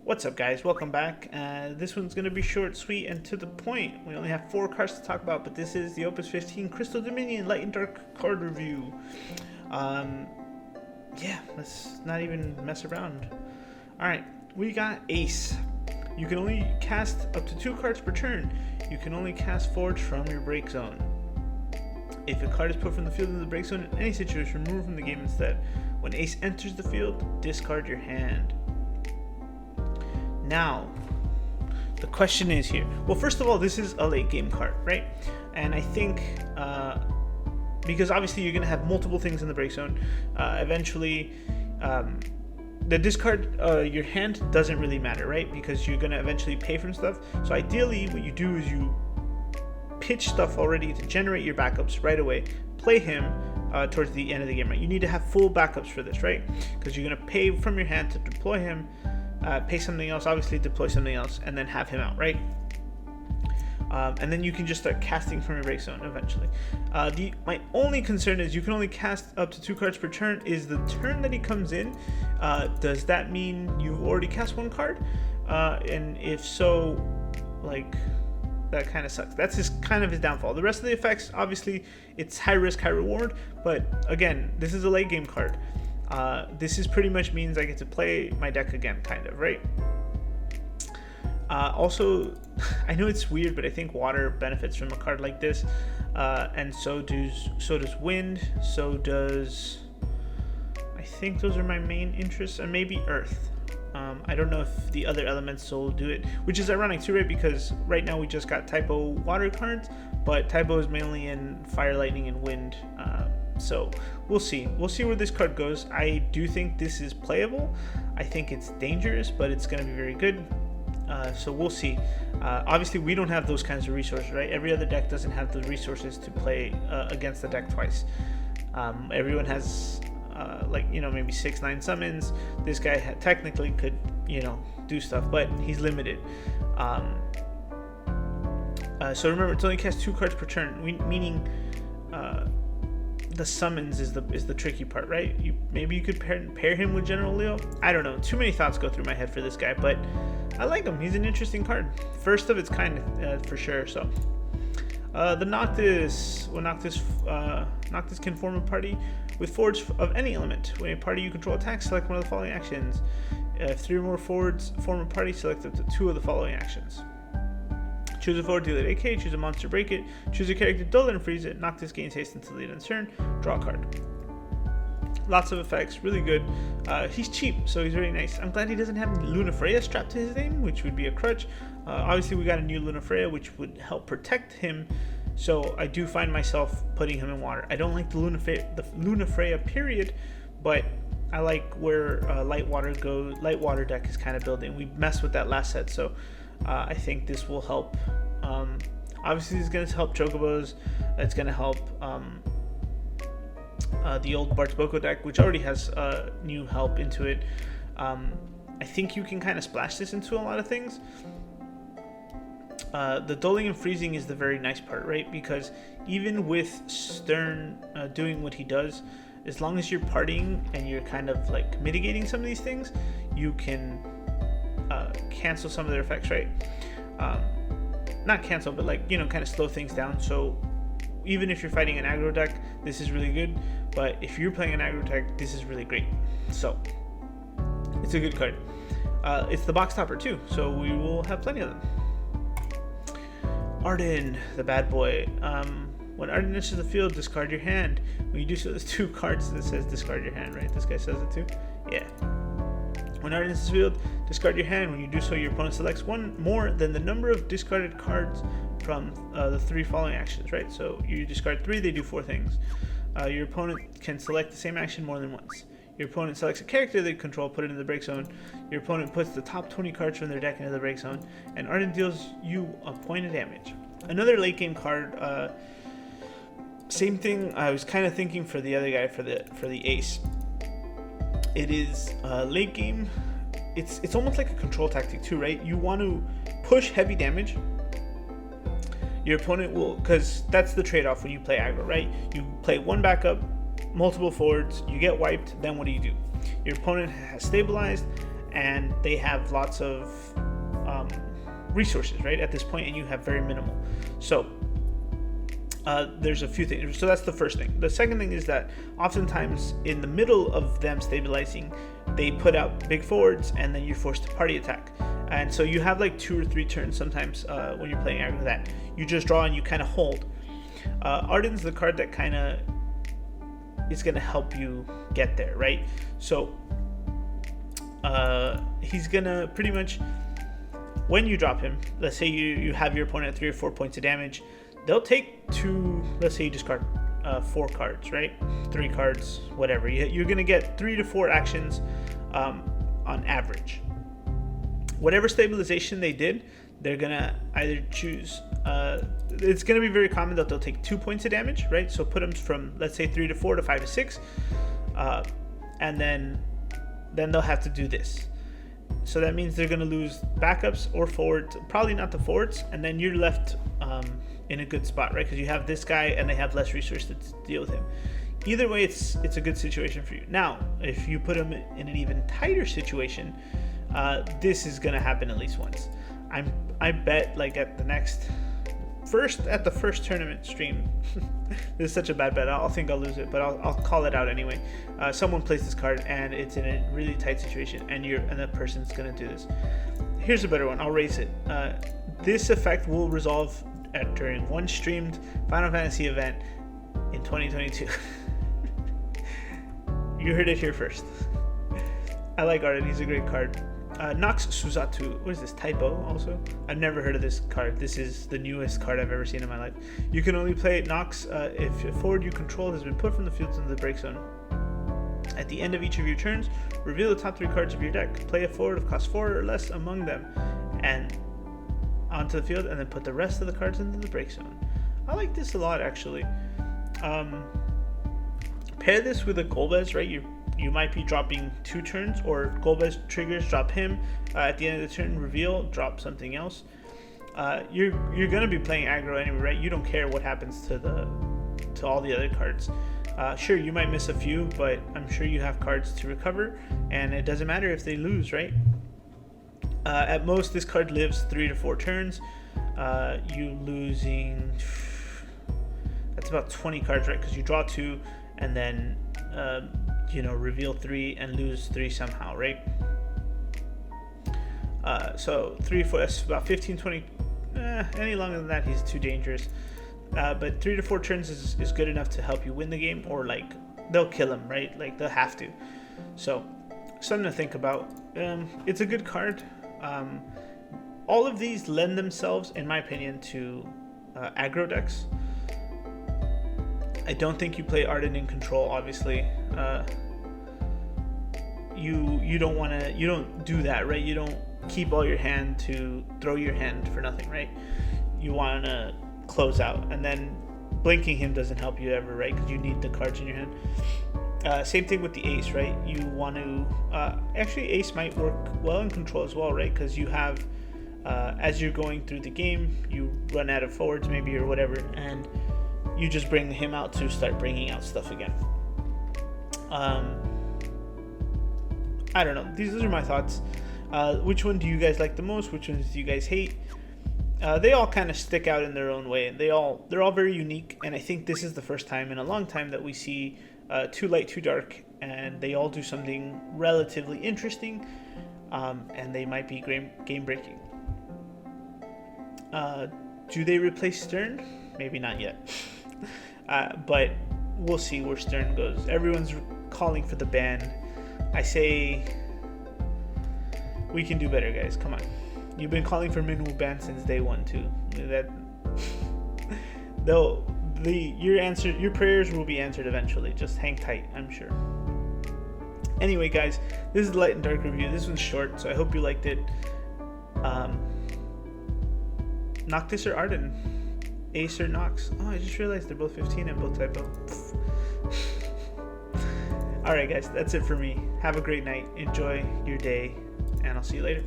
What's up, guys? Welcome back. This one's going to be short, sweet, and to the point. We only have 4 cards to talk about, but this is the Opus 15 Crystal Dominion Light and Dark card review. Yeah, let's not even mess around. Alright, we got Ace. You can only cast up to 2 cards per turn. You can only cast forwards from your break zone. If a card is put from the field into the break zone in any situation, remove from the game instead. When Ace enters the field, discard your hand. Now, the question is here. Well, first of all, this is a late game card, right? And I think, because obviously you're going to have multiple things in the break zone, eventually, the discard your hand doesn't really matter, right? Because you're going to eventually pay for stuff. So ideally, what you do is you pitch stuff already to generate your backups right away. Play him towards the end of the game, right? You need to have full backups for this, right? Because you're going to pay from your hand to deploy him. Pay something else, obviously deploy something else, and then have him out, right? And then you can just start casting from your break zone eventually. My only concern is you can only cast up to 2 cards per turn. Is the turn that he comes in, does that mean you've already cast 1 card? And if so, like, that kind of sucks. That's kind of his downfall. The rest of the effects, obviously, it's high risk, high reward. But again, this is a late game card. This is pretty much means I get to play my deck again, kind of, right? Also, I know it's weird, but I think water benefits from a card like this, and so does wind, so does, I think those are my main interests, and maybe earth. I don't know if the other elements will do it, which is ironic too, right? Because right now we just got Typo water cards, but Typo is mainly in fire, lightning, and wind. So we'll see where this card goes. I do think this is playable. I think it's dangerous, but it's going to be very good. So we'll see. Obviously, we don't have those kinds of resources, right? Every other deck doesn't have the resources to play against the deck twice. Everyone has maybe 6-9 summons. This guy technically could do stuff, but he's limited. So remember, it's only cast 2 cards per turn, meaning the summons is the tricky part, right? Maybe you could pair him with General Leo. I don't know. Too many thoughts go through my head for this guy, but I like him. He's an interesting card. First of its kind, for sure. So the Noctis. Well, Noctis can form a party with forwards of any element. When a party you control attacks, select one of the following actions. If 3 or more forwards form a party, select up to 2 of the following actions. Choose a forward, deal it AK, choose a monster, break it, choose a character, dull it and freeze it, Noctis gains haste until the end of the turn, draw a card. Lots of effects, really good. He's cheap, so he's really nice. I'm glad he doesn't have Lunafreya strapped to his name, which would be a crutch. Obviously, we got a new Lunafreya, which would help protect him, so I do find myself putting him in water. I don't like the Lunafreya period, but I like where light water deck is kind of building. We messed with that last set, so I think this will help. Obviously, it's going to help Chocobos. It's going to help the old Bart's Boko deck, which already has new help into it. I think you can kind of splash this into a lot of things. The dulling and freezing is the very nice part, right? Because even with Stern doing what he does, as long as you're partying and you're kind of like mitigating some of these things, you can cancel some of their effects, right? Not cancel, but kind of slow things down. So even if you're fighting an aggro deck, this is really good. But if you're playing an aggro deck, this is really great. So it's a good card. It's the box topper too, so we will have plenty of them. Arden, the bad boy. When Arden enters the field, discard your hand. When you do so, there's 2 cards that says discard your hand, right? This guy says it too. Yeah. When Arden enters the field, discard your hand. When you do so, your opponent selects 1 more than the number of discarded cards from the 3 following actions, right? So you discard 3, they do 4 things. Your opponent can select the same action more than once. Your opponent selects a character they control, put it in the break zone. Your opponent puts the top 20 cards from their deck into the break zone, and Arden deals you a point of damage. Another late game card. Same thing. I was kind of thinking for the other guy, for the Ace. It is late game. It's almost like a control tactic too, right? You want to push heavy damage. Your opponent will, because that's the trade-off when you play aggro, right? You play 1 backup, multiple forwards, you get wiped, then what do? Your opponent has stabilized, and they have lots of resources, right, at this point, and you have very minimal. So there's a few things. So that's the first thing. The second thing is that oftentimes in the middle of them stabilizing, they put out big forwards, and then you're forced to party attack. And so you have like 2 or 3 turns sometimes when you're playing aggro that you just draw and you kind of hold. Arden's the card that kind of is going to help you get there, right? So he's going to pretty much, when you drop him, let's say you have your opponent at 3 or 4 points of damage, they'll take 2, let's say you discard 4 cards, right? 3 cards, whatever. You're going to get 3 to 4 actions on average. Whatever stabilization they did, they're going to either choose, it's going to be very common that they'll take 2 points of damage, right? So put them from, let's say, 3 to 4 to 5 to 6, and then they'll have to do this. So that means they're going to lose backups or forwards, probably not the forwards, and then you're left in a good spot, right? Because you have this guy and they have less resources to deal with him. Either way, it's a good situation for you. Now, if you put him in an even tighter situation, this is going to happen at least once. I bet like at the first tournament stream, this is such a bad bet. I'll think I'll lose it, but I'll call it out anyway. Someone plays this card and it's in a really tight situation, and that person's gonna do this. Here's a better one. I'll raise it. This effect will resolve during one streamed Final Fantasy event in 2022. You heard it here first. I like Arden. He's a great card. Nox Suzatu. What is this? Typo also? I've never heard of this card. This is the newest card I've ever seen in my life. You can only play Nox if a forward you control has been put from the field into the break zone. At the end of each of your turns, reveal the top 3 cards of your deck. Play a forward of cost 4 or less among them and onto the field, and then put the rest of the cards into the break zone. I like this a lot, actually. Pair this with a Golbez, right? You might be dropping 2 turns, or Golbez triggers, drop him. At the end of the turn, reveal, drop something else. You're gonna be playing aggro anyway, right? You don't care what happens to all the other cards. Sure, you might miss a few, but I'm sure you have cards to recover, and it doesn't matter if they lose, right? At most, this card lives 3 to 4 turns. You losing, that's about 20 cards, right? Because you draw 2, and then reveal 3 and lose 3 somehow, right? So 3 to 4, that's about 15, 20. Any longer than that, he's too dangerous. But 3 to 4 turns is good enough to help you win the game, or like they'll kill him, right? Like they'll have to. So something to think about. It's a good card. All of these lend themselves, in my opinion, to aggro decks. I don't think you play Arden in control, obviously. You don't do that, right? You don't keep all your hand to throw your hand for nothing, right? You want to close out, and then blinking him doesn't help you ever, right? Because you need the cards in your hand. Same thing with the ace, right? You want to actually, ace might work well in control as well, right? Because you have as you're going through the game, you run out of forwards maybe or whatever, and you just bring him out to start bringing out stuff again. I don't know. These are my thoughts. Which one do you guys like the most? Which ones do you guys hate? They all kind of stick out in their own way. They're all very unique, and I think this is the first time in a long time that we see too light, too dark, and they all do something relatively interesting, and they might be game breaking. Do they replace Stern? Maybe not yet. But we'll see where Stern goes. Everyone's calling for the ban. I say we can do better, guys. Come on. You've been calling for Minwoo ban since day 1 too. Your prayers will be answered eventually. Just hang tight, I'm sure. Anyway, guys, this is the Light and Dark review. This one's short, so I hope you liked it. Noctis or Arden? Ace or Nox? Oh, I just realized they're both 15 and both Typo. Alright guys, that's it for me. Have a great night. Enjoy your day, and I'll see you later.